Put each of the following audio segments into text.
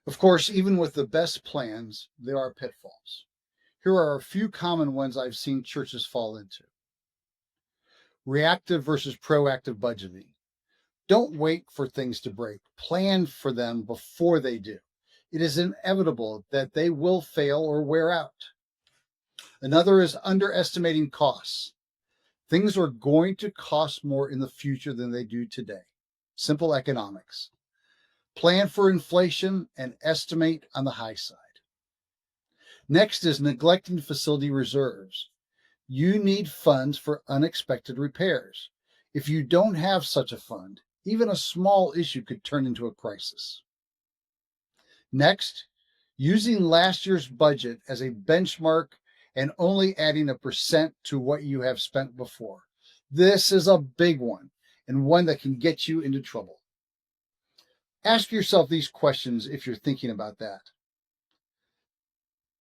Of course, even with the best plans, there are pitfalls. Here are a few common ones I've seen churches fall into. Reactive versus proactive budgeting. Don't wait for things to break. Plan for them before they do. It is inevitable that they will fail or wear out. Another is underestimating costs. Things are going to cost more in the future than they do today. Simple economics. Plan for inflation and estimate on the high side. Next is neglecting facility reserves. You need funds for unexpected repairs. If you don't have such a fund, even a small issue could turn into a crisis. Next, using last year's budget as a benchmark and only adding a percent to what you have spent before. This is a big one and one that can get you into trouble. Ask yourself these questions if you're thinking about that.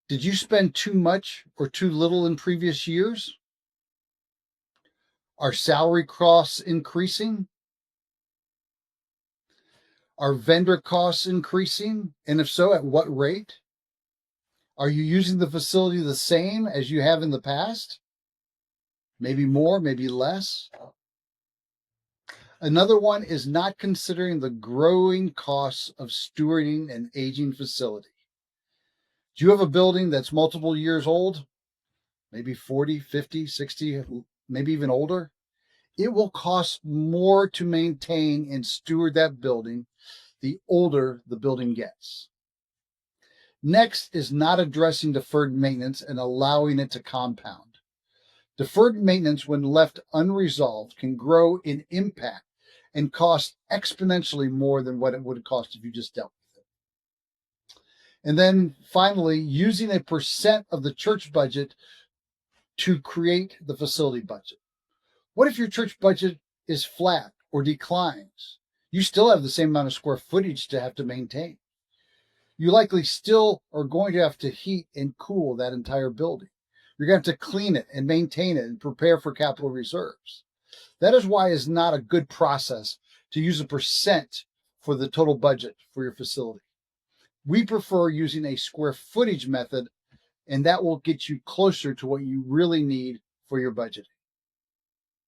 Did you spend too much or too little in previous years? Are salary costs increasing? Are vendor costs increasing? And if so, at what rate? Are you using the facility the same as you have in the past? Maybe more, maybe less. Another one is not considering the growing costs of stewarding an aging facility. Do you have a building that's multiple years old? Maybe 40, 50, 60, maybe even older? It will cost more to maintain and steward that building the older the building gets. Next is not addressing deferred maintenance and allowing it to compound. Deferred maintenance, when left unresolved, can grow in impact and cost exponentially more than what it would cost if you just dealt with it. And then finally, using a percent of the church budget to create the facility budget. What if your church budget is flat or declines? You still have the same amount of square footage to have to maintain. You likely still are going to have to heat and cool that entire building. You're going to have to clean it and maintain it and prepare for capital reserves. That is why it's not a good process to use a percent for the total budget for your facility. We prefer using a square footage method, and that will get you closer to what you really need for your budgeting.